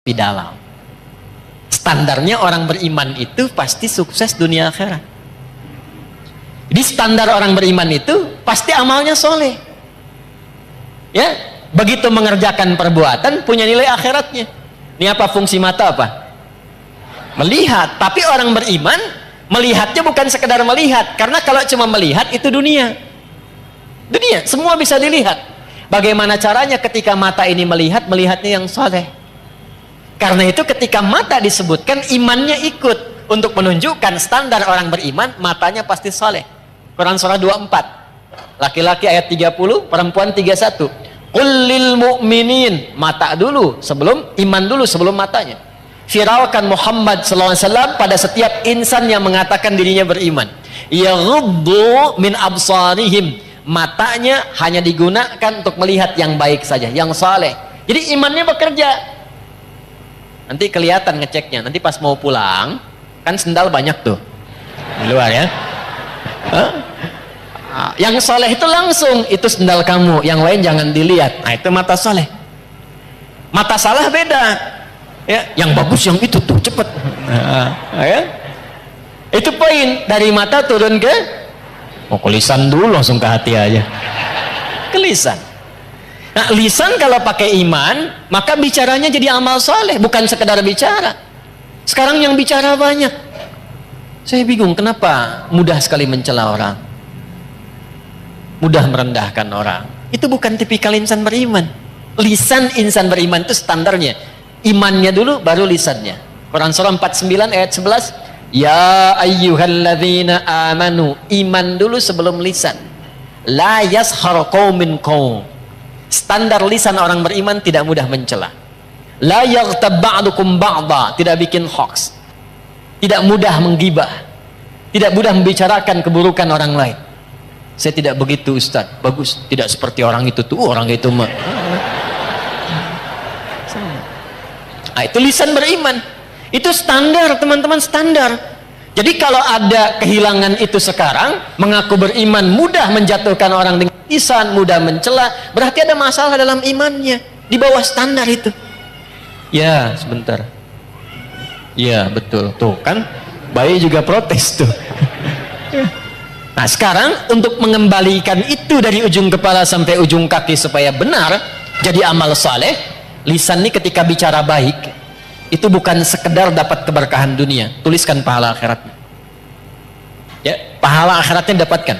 lebih dalam. Standarnya orang beriman itu pasti sukses dunia akhirat. Jadi standar orang beriman itu pasti amalnya soleh. Ya, begitu mengerjakan perbuatan punya nilai akhiratnya. Ini apa fungsi mata apa? Melihat. Tapi orang beriman melihatnya bukan sekedar melihat, karena kalau cuma melihat itu dunia. Dunia, semua bisa dilihat. Bagaimana caranya ketika mata ini melihat, melihatnya yang soleh. Karena itu ketika mata disebutkan, imannya ikut untuk menunjukkan standar orang beriman, matanya pasti soleh. Quran surah 24, laki-laki ayat 30, perempuan 31. Qul lil mu'minin, mata dulu sebelum iman, dulu sebelum matanya. Viralkan Muhammad SAW pada setiap insan yang mengatakan dirinya beriman. Yaghuddu min absarihim, matanya hanya digunakan untuk melihat yang baik saja, yang saleh. Jadi imannya bekerja. Nanti kelihatan ngeceknya. Nanti pas mau pulang, kan sendal banyak tuh di luar ya. Yang saleh itu langsung, itu sendal kamu, yang lain jangan dilihat. Nah, itu mata saleh. Mata salah beda. Ya, yang bagus yang itu tuh, cepet. Ya. Itu poin, dari mata turun ke ke lisan dulu, langsung ke hati aja. Ke lisan. Nah, lisan kalau pakai iman, maka bicaranya jadi amal soleh, bukan sekedar bicara. Sekarang yang bicara banyak. Saya bingung kenapa mudah sekali mencela orang, mudah merendahkan orang. Itu bukan tipikal insan beriman. Lisan insan beriman itu standarnya, imannya dulu baru lisannya. Quran surah 49 ayat 11, ya ayyuhalladzina amanu, iman dulu sebelum lisan. La yaskhar qaumin qaum, standar lisan orang beriman tidak mudah mencela. La yaghtab ba'dukum ba'da, tidak bikin hoax, tidak mudah menggibah, tidak mudah membicarakan keburukan orang lain. Saya tidak begitu Ustaz, bagus, tidak seperti orang itu tuh, orang itu mah. Nah, itu lisan beriman. Itu standar teman-teman, standar. Jadi kalau ada kehilangan itu sekarang, mengaku beriman mudah menjatuhkan orang dengan lisan, mudah mencela, berarti ada masalah dalam imannya, di bawah standar itu. Ya, sebentar. Ya, betul. Tuh kan, bayi juga protes tuh. Nah, sekarang untuk mengembalikan itu dari ujung kepala sampai ujung kaki supaya benar jadi amal saleh, lisan ini ketika bicara baik, itu bukan sekedar dapat keberkahan dunia, tuliskan pahala akhiratnya. Ya, pahala akhiratnya dapatkan.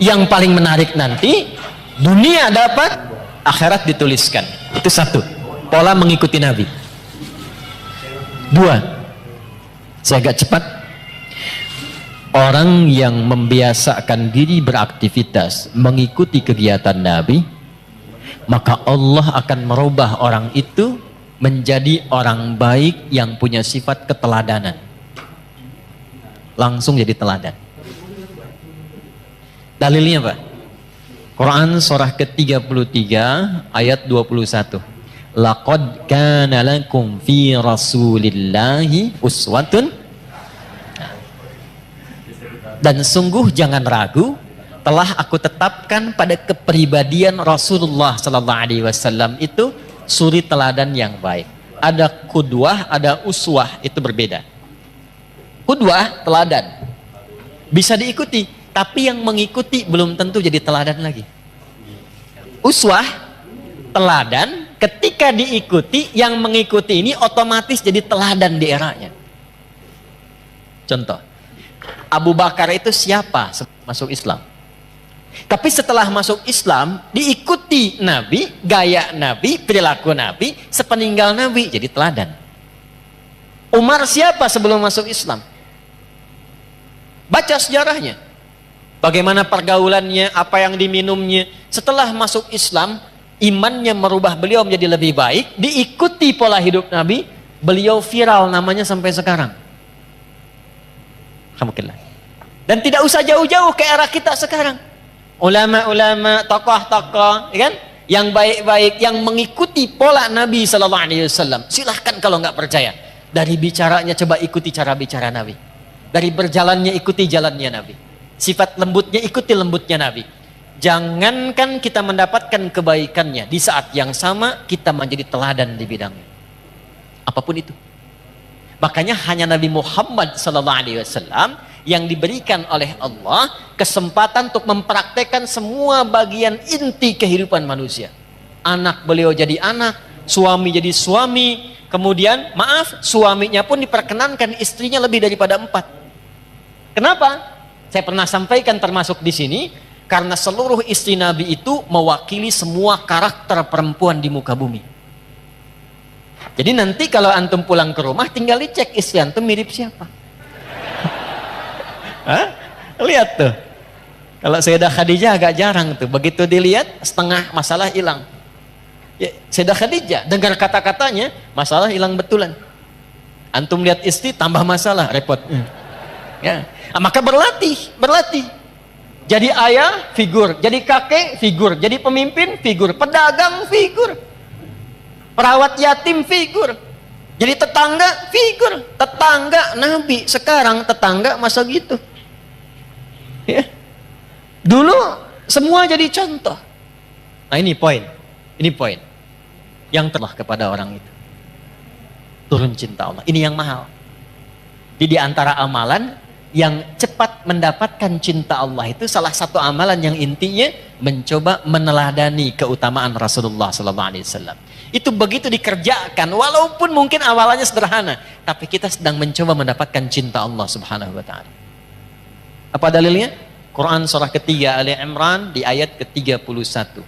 Yang paling menarik nanti, dunia dapat, akhirat dituliskan. Itu satu, pola mengikuti Nabi. Dua, saya agak cepat. Orang yang membiasakan diri beraktivitas mengikuti kegiatan Nabi, maka Allah akan merubah orang itu menjadi orang baik yang punya sifat keteladanan. Langsung jadi teladan. Dalilnya apa? Quran surah ke-33 ayat 21. Laqad kana lakum fi rasulillahi uswatun, dan sungguh jangan ragu, telah aku tetapkan pada kepribadian Rasulullah sallallahu alaihi wasallam itu suri teladan yang baik. Ada qudwah, ada uswah, itu berbeda. Qudwah teladan bisa diikuti, tapi yang mengikuti belum tentu jadi teladan lagi. Uswah teladan, ketika diikuti, yang mengikuti ini otomatis jadi teladan di eranya. Contoh, Abu Bakar itu siapa masuk Islam? Tapi setelah masuk Islam, diikuti Nabi, gaya Nabi, perilaku Nabi, sepeninggal Nabi, jadi teladan. Umar siapa sebelum masuk Islam? Baca sejarahnya. Bagaimana pergaulannya, apa yang diminumnya. Setelah masuk Islam, imannya merubah beliau menjadi lebih baik, diikuti pola hidup Nabi, beliau viral namanya sampai sekarang. Alhamdulillah. Dan tidak usah jauh-jauh ke era kita sekarang. Ulama-ulama, tokoh-tokoh, kan? Yang baik-baik, yang mengikuti pola Nabi Sallallahu Alaihi Wasallam. Silahkan kalau nggak percaya. Dari bicaranya coba ikuti cara bicara Nabi. Dari berjalannya ikuti jalannya Nabi. Sifat lembutnya ikuti lembutnya Nabi. Jangankan kita mendapatkan kebaikannya, di saat yang sama kita menjadi teladan di bidangnya. apapun itu. Makanya hanya Nabi Muhammad SAW yang diberikan oleh Allah kesempatan untuk mempraktekkan semua bagian inti kehidupan manusia. Anak beliau jadi anak, suami jadi suami, kemudian maaf, suaminya pun diperkenankan istrinya lebih daripada 4. Kenapa? Saya pernah sampaikan termasuk di sini, karena seluruh istri Nabi itu mewakili semua karakter perempuan di muka bumi. Jadi nanti kalau antum pulang ke rumah tinggal dicek istri antum mirip siapa. Hah? Lihat tuh. Kalau Sayyidah Khadijah agak jarang tuh. Begitu dilihat setengah masalah hilang. Ya, Sayyidah Khadijah dengar kata-katanya masalah hilang betulan. Antum lihat istri tambah masalah, repot. Ya. Nah, maka berlatih. Jadi ayah, figur. Jadi kakek, figur. Jadi pemimpin, figur. Pedagang, figur. Perawat yatim, figur. Jadi tetangga, figur. Tetangga Nabi. Sekarang tetangga masa gitu. Ya. Dulu semua jadi contoh. Nah ini poin. Yang telah kepada orang itu. Turun cinta Allah. Ini yang mahal. Jadi di antara amalan yang cepat mendapatkan cinta Allah itu salah satu amalan yang intinya mencoba meneladani keutamaan Rasulullah SAW. Itu begitu dikerjakan, walaupun mungkin awalannya sederhana, tapi kita sedang mencoba mendapatkan cinta Allah Subhanahu wa Ta'ala. Apa dalilnya? Quran surah ketiga Ali Imran di ayat ke-31.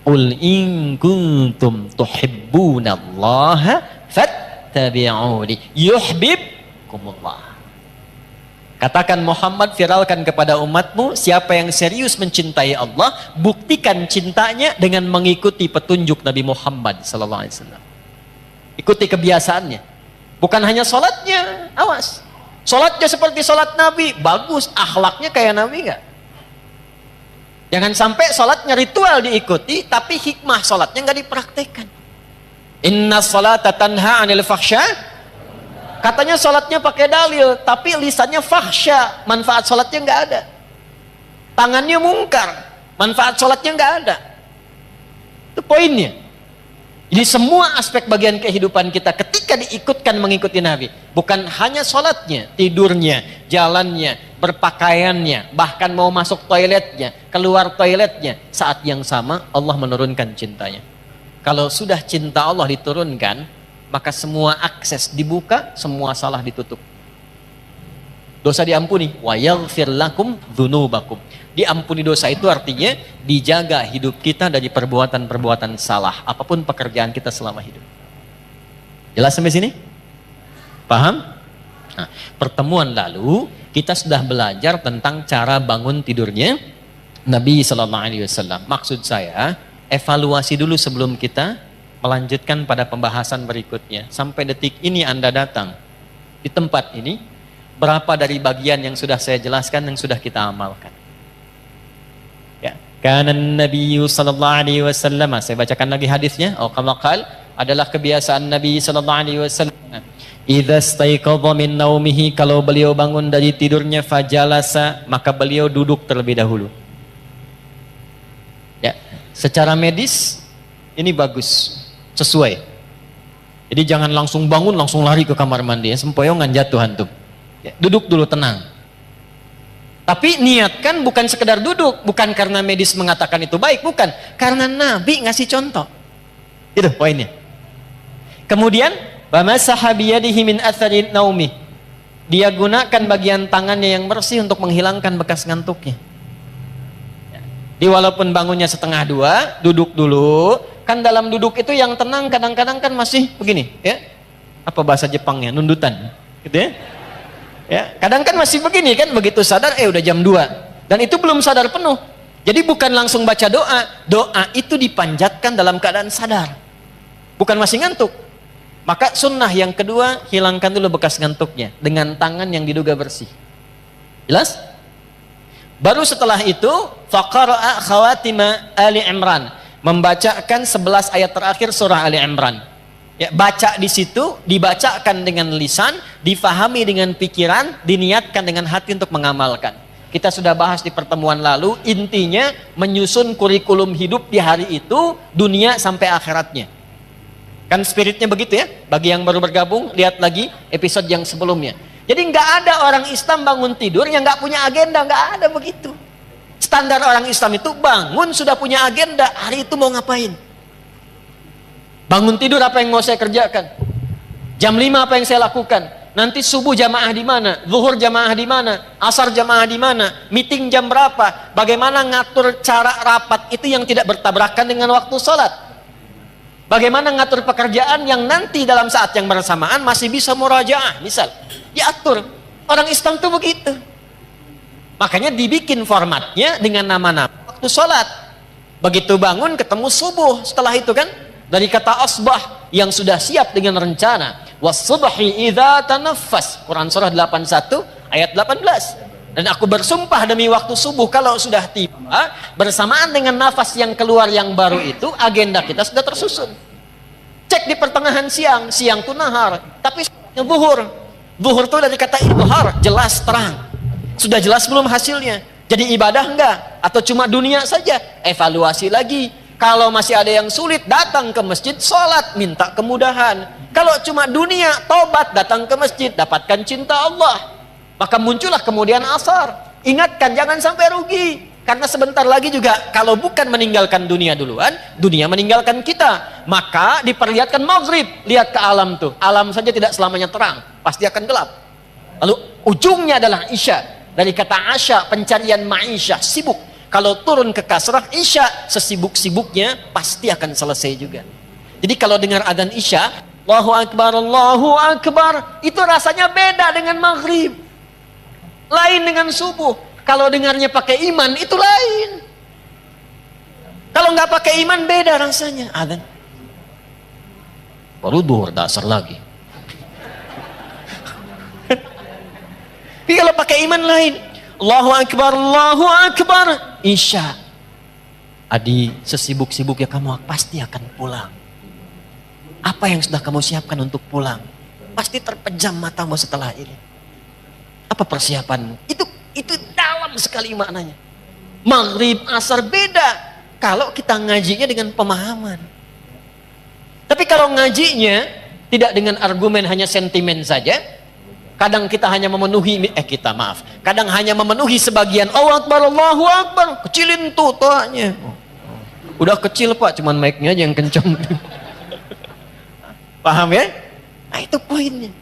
Qul in kuntum tuhibbunallaha fattabi'uni yuhibbukumullah. Katakan Muhammad, viralkan kepada umatmu, siapa yang serius mencintai Allah, buktikan cintanya dengan mengikuti petunjuk Nabi Muhammad SAW. Ikuti kebiasaannya. Bukan hanya sholatnya, awas. Sholatnya seperti sholat Nabi, bagus. Akhlaknya kayak Nabi enggak? Jangan sampai sholatnya ritual diikuti, tapi hikmah sholatnya enggak dipraktekkan. Inna sholata tanha anil fahsya. Katanya sholatnya pakai dalil, tapi lisannya fahsya, manfaat sholatnya nggak ada. Tangannya mungkar, manfaat sholatnya nggak ada. Itu poinnya. Jadi semua aspek bagian kehidupan kita ketika diikutkan mengikuti Nabi, bukan hanya sholatnya, tidurnya, jalannya, berpakaiannya, bahkan mau masuk toiletnya, keluar toiletnya, saat yang sama Allah menurunkan cintanya. Kalau sudah cinta Allah diturunkan, maka semua akses dibuka, semua salah ditutup. Dosa diampuni, wa yaghfir lakum dzunubakum. Diampuni dosa itu artinya dijaga hidup kita dari perbuatan-perbuatan salah, apapun pekerjaan kita selama hidup. Jelas sampai sini? Paham? Nah, pertemuan lalu kita sudah belajar tentang cara bangun tidurnya Nabi SAW. Maksud saya, evaluasi dulu sebelum kita melanjutkan pada pembahasan berikutnya. Sampai detik ini Anda datang di tempat ini, berapa dari bagian yang sudah saya jelaskan yang sudah kita amalkan? Ya, kana Nabi sallallahu alaihi wasallam, saya bacakan lagi hadisnya, adalah kebiasaan Nabi sallallahu alaihi wasallam. Idza staiqadha min naumihi, kalau beliau bangun dari tidurnya, fajalasa, maka beliau duduk terlebih dahulu. Ya, secara medis ini bagus. Sesuai. Jadi jangan langsung bangun langsung lari ke kamar mandi, ya, sempoyongan jatuh antum. Ya, duduk dulu tenang. Tapi niatkan bukan sekedar duduk, bukan karena medis mengatakan itu baik, bukan, karena Nabi ngasih contoh. Itu poinnya. Kemudian bamasaha biyadihi min athari naumi. Dia gunakan bagian tangannya yang bersih untuk menghilangkan bekas ngantuknya. Jadi walaupun bangunnya 1:30, duduk dulu. Kan dalam duduk itu yang tenang kadang-kadang kan masih begini, ya. Apa bahasa Jepangnya? Nundutan, gitu ya. Ya, kadang kan masih begini kan, begitu sadar udah jam 2. Dan itu belum sadar penuh. Jadi bukan langsung baca doa. Doa itu dipanjatkan dalam keadaan sadar. Bukan masih ngantuk. Maka sunnah yang kedua, hilangkan dulu bekas ngantuknya dengan tangan yang diduga bersih. Jelas? Baru setelah itu, faqara'a khawatima Ali Imran. Membacakan 11 ayat terakhir surah Ali Imran. Ya, baca di situ, dibacakan dengan lisan, difahami dengan pikiran, diniatkan dengan hati untuk mengamalkan. Kita sudah bahas di pertemuan lalu, intinya menyusun kurikulum hidup di hari itu, dunia sampai akhiratnya. Kan spiritnya begitu ya. Bagi yang baru bergabung, lihat lagi episode yang sebelumnya. Jadi nggak ada orang Islam bangun tidur yang nggak punya agenda, nggak ada begitu. Standar orang Islam itu bangun sudah punya agenda, hari itu mau ngapain. Bangun tidur apa yang mau saya kerjakan. Jam 5 apa yang saya lakukan. Nanti subuh jamaah di mana, zuhur jamaah di mana, asar jamaah di mana, meeting jam berapa, bagaimana ngatur cara rapat itu yang tidak bertabrakan dengan waktu sholat. Bagaimana ngatur pekerjaan yang nanti dalam saat yang bersamaan masih bisa murajaah, misal diatur. Orang Islam tuh begitu. Makanya dibikin formatnya dengan nama-nama waktu sholat. Begitu bangun ketemu subuh, setelah itu kan dari kata asbah yang sudah siap dengan rencana. Was-subhi idza tanaffas, Quran surah 81 ayat 18. Dan aku bersumpah demi waktu subuh kalau sudah tiba, bersamaan dengan nafas yang keluar yang baru itu, agenda kita sudah tersusun. Cek di pertengahan siang, siang itu nahar, tapi zuhur. Zuhur itu dari kata idhar, jelas terang. Sudah jelas belum hasilnya? Jadi ibadah enggak? Atau cuma dunia saja? Evaluasi lagi. Kalau masih ada yang sulit, datang ke masjid, sholat, minta kemudahan. Kalau cuma dunia, tobat, datang ke masjid, dapatkan cinta Allah. Maka muncullah kemudian asar. Ingatkan, jangan sampai rugi. Karena sebentar lagi juga, kalau bukan meninggalkan dunia duluan, dunia meninggalkan kita. Maka diperlihatkan maghrib. Lihat ke alam tuh. Alam saja tidak selamanya terang. Pasti akan gelap. Lalu ujungnya adalah isya. Dari kata asya, pencarian ma'isyah, sibuk. Kalau turun ke kasrah, isya, sesibuk-sibuknya pasti akan selesai juga. Jadi kalau dengar adzan isya, Allahu Akbar, itu rasanya beda dengan maghrib. Lain dengan subuh. Kalau dengarnya pakai iman, itu lain. Kalau nggak pakai iman, beda rasanya. Adzan. Baru duhur dasar lagi. Tapi kalau pakai iman lain. Allahu Akbar, isya. Adi, sesibuk-sibuk ya kamu pasti akan pulang. Apa yang sudah kamu siapkan untuk pulang? Pasti terpejam matamu setelah ini. Apa persiapanmu? Itu dalam sekali maknanya. Maghrib, asar beda. Kalau kita ngajinya dengan pemahaman. Tapi kalau ngajinya tidak dengan argumen, hanya sentimen saja. Kadang kita hanya memenuhi, kadang hanya memenuhi sebagian. Allahu Akbar, kecilin tuh toanya. Udah kecil pak, cuman mic-nya aja yang kencang. Paham ya? Nah itu poinnya.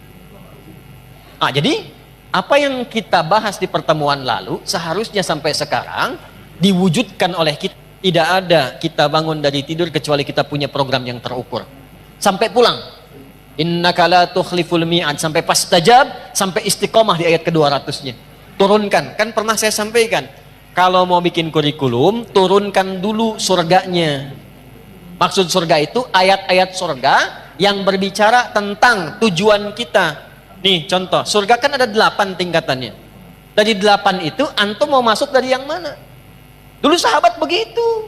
Jadi apa yang kita bahas di pertemuan lalu seharusnya sampai sekarang diwujudkan oleh kita. Tidak ada kita bangun dari tidur kecuali kita punya program yang terukur. Sampai pulang. Innaka la tukhliful mi'ad, sampai fastajab, sampai istiqomah di ayat ke-200-nya. Turunkan, kan pernah saya sampaikan, kalau mau bikin kurikulum, turunkan dulu surganya. Maksud surga itu ayat-ayat surga yang berbicara tentang tujuan kita. Nih contoh, surga kan ada 8 tingkatannya. Dari 8 itu antum mau masuk dari yang mana? Dulu sahabat begitu.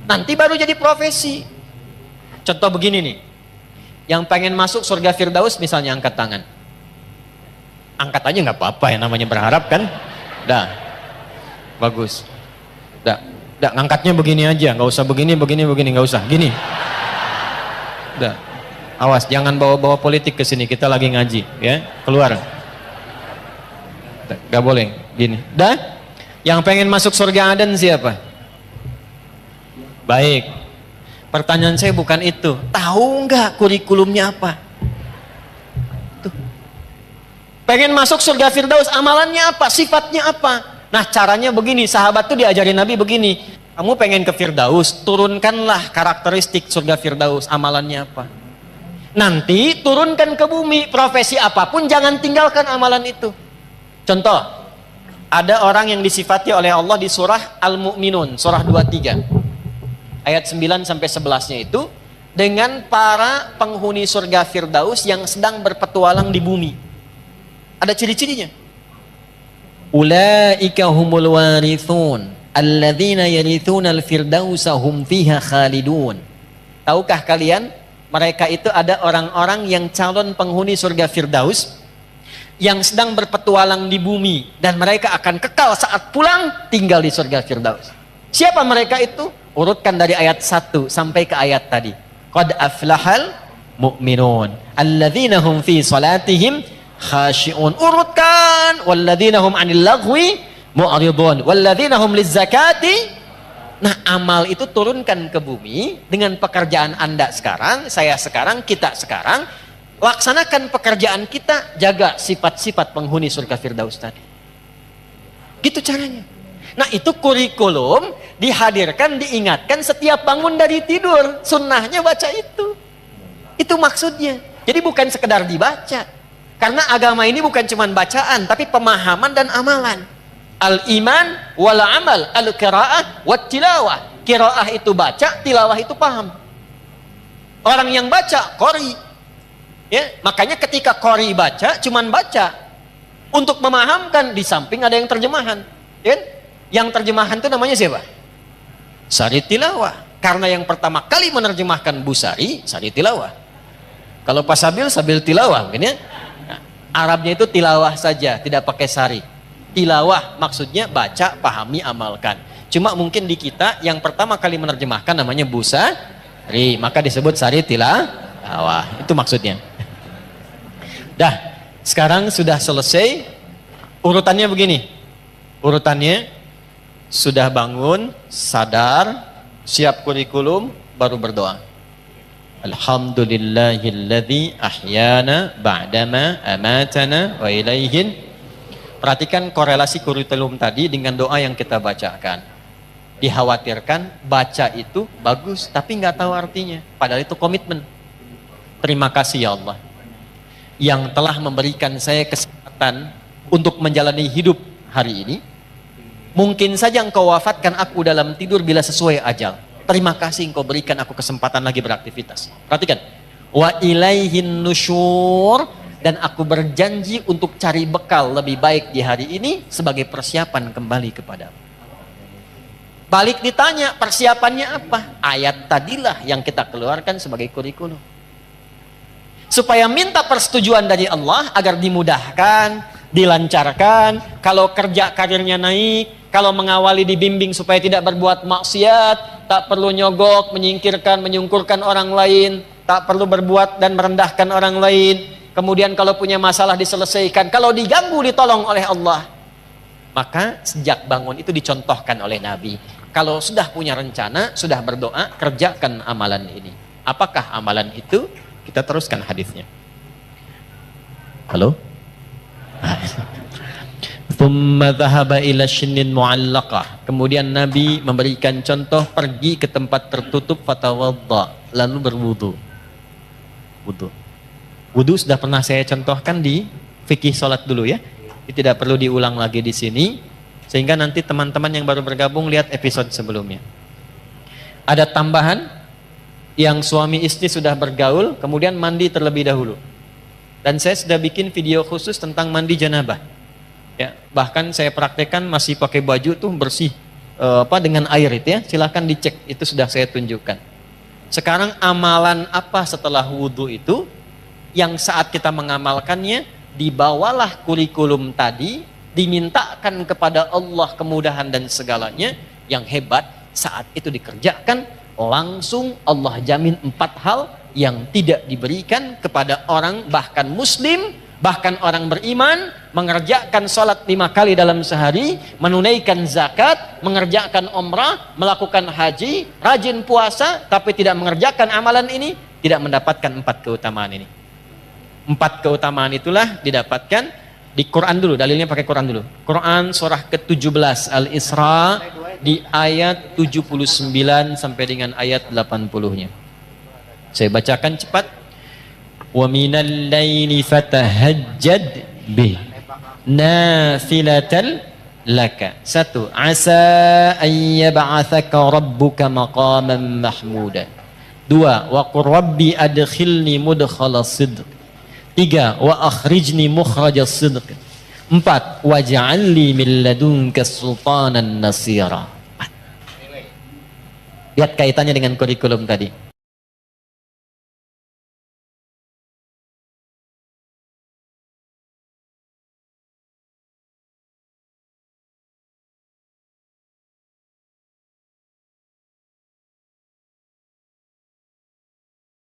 Nanti baru jadi profesi. Contoh begini nih. Yang pengen masuk surga Firdaus misalnya angkat tangan. Angkat aja nggak apa-apa ya, namanya berharap kan. Dah. Bagus. Dah. Ngangkatnya begini aja, nggak usah begini, nggak usah. Gini. Dah. Awas, jangan bawa-bawa politik ke sini. Kita lagi ngaji, ya. Keluar. Nggak boleh. Gini. Dah. Yang pengen masuk surga Aden siapa? Baik. Pertanyaan saya bukan itu. Tahu nggak kurikulumnya apa? Tuh. Pengen masuk surga Firdaus, amalannya apa? Sifatnya apa? Nah caranya begini, sahabat tuh diajarin Nabi begini. Kamu pengen ke Firdaus, turunkanlah karakteristik surga Firdaus, amalannya apa? Nanti turunkan ke bumi, profesi apapun jangan tinggalkan amalan itu. Contoh, ada orang yang disifati oleh Allah di surah Al-Mu'minun, surah 23. Ayat 9 sampai 11-nya itu dengan para penghuni surga Firdaus yang sedang berpetualang di bumi. Ada ciri-cirinya. Ulaika humul warithun alladzina yarithuna al-firdausa hum fiha khalidun. Tahukah kalian, mereka itu ada orang-orang yang calon penghuni surga Firdaus yang sedang berpetualang di bumi dan mereka akan kekal saat pulang tinggal di surga Firdaus. Siapa mereka itu? Urutkan dari ayat 1 sampai ke ayat tadi. Qad aflahal mu'minun alladzina hum fi salatihim khashi'un. Urutkan walladzina hum 'anil lagwi mu'ridun walladzina hum lizzakati. Nah, amal itu turunkan ke bumi dengan pekerjaan Anda sekarang, saya sekarang, kita sekarang. Laksanakan pekerjaan kita, jaga sifat-sifat penghuni surga Firdaus tadi. Gitu caranya. Nah, itu kurikulum dihadirkan, diingatkan setiap bangun dari tidur. Sunnahnya baca itu. Itu maksudnya. Jadi bukan sekedar dibaca. Karena agama ini bukan cuma bacaan, tapi pemahaman dan amalan. Al-iman wal amal, al-qiraah wat tilawah. Qiraah itu baca, tilawah itu paham. Orang yang baca qori. Ya, makanya ketika qori baca, cuman baca. Untuk memahamkan di samping ada yang terjemahan. Ya? Yang terjemahan itu namanya siapa? Sari tilawah. Karena yang pertama kali menerjemahkan Busari, Sari tilawah. Kalau Pak Sabil, Sabil tilawah mungkin ya. Nah, Arabnya itu tilawah saja, tidak pakai sari. Tilawah maksudnya baca, pahami, amalkan. Cuma mungkin di kita yang pertama kali menerjemahkan namanya Busari, maka disebut Sari tilawah. Itu maksudnya. Dah, sekarang sudah selesai. Urutannya begini. Urutannya sudah bangun, sadar, siap kurikulum, baru berdoa. Alhamdulillahilladzi ahyana ba'dama amatana wa ilaihin. Perhatikan korelasi kurikulum tadi dengan doa yang kita bacakan. Dikhawatirkan baca itu bagus tapi nggak tahu artinya. Padahal itu komitmen. Terima kasih ya Allah yang telah memberikan saya kesempatan untuk menjalani hidup hari ini. Mungkin saja engkau wafatkan aku dalam tidur bila sesuai ajal. Terima kasih engkau berikan aku kesempatan lagi beraktivitas. Perhatikan. Wa ilaihin nusyur. Dan aku berjanji untuk cari bekal lebih baik di hari ini sebagai persiapan kembali kepadamu. Balik ditanya, persiapannya apa? Ayat tadilah yang kita keluarkan sebagai kurikulum. Supaya minta persetujuan dari Allah agar dimudahkan, dilancarkan, kalau kerja karirnya naik, kalau mengawali dibimbing supaya tidak berbuat maksiat, tak perlu nyogok, menyingkirkan, menyungkurkan orang lain, tak perlu berbuat dan merendahkan orang lain. Kemudian kalau punya masalah diselesaikan, kalau diganggu ditolong oleh Allah. Maka sejak bangun itu dicontohkan oleh Nabi. Kalau sudah punya rencana, sudah berdoa, kerjakan amalan ini. Apakah amalan itu? Kita teruskan hadisnya. Halo? Thumma dhahaba ila shinin mu'allaqah. Kemudian Nabi memberikan contoh pergi ke tempat tertutup fatawadda, lalu berwudu. Wudu sudah pernah saya contohkan di fikih sholat dulu ya. Tidak perlu diulang lagi di sini. Sehingga nanti teman-teman yang baru bergabung lihat episode sebelumnya. Ada tambahan yang suami istri sudah bergaul, kemudian mandi terlebih dahulu. Dan saya sudah bikin video khusus tentang mandi janabah. Ya, bahkan saya praktekkan masih pakai baju tuh bersih dengan air itu ya. Silahkan dicek, itu sudah saya tunjukkan. Sekarang amalan apa setelah wudu itu? Yang saat kita mengamalkannya, dibawalah kurikulum tadi, dimintakan kepada Allah kemudahan dan segalanya. Yang hebat, saat itu dikerjakan, langsung Allah jamin 4 hal yang tidak diberikan kepada orang bahkan muslim, bahkan orang beriman, mengerjakan sholat 5 kali dalam sehari, menunaikan zakat, mengerjakan umrah, melakukan haji, rajin puasa, tapi tidak mengerjakan amalan ini, tidak mendapatkan 4 keutamaan ini. 4 keutamaan itulah didapatkan di Quran dulu, dalilnya pakai Quran dulu. Quran surah ke-17 Al-Isra di ayat 79 sampai dengan ayat 80-nya. Saya bacakan cepat. Wa minal laili fatahajjad bih nafilatan laka. 1. Asa an yab'atsaka rabbuka maqaman mahmuda. 2. Wa qur rabbi adkhilni mudkhala sidq. 3. Wa akhrijni mukhrajas sidq. 4. Waj'alni min ladunka sultanan nasira. Lihat kaitannya dengan kurikulum tadi.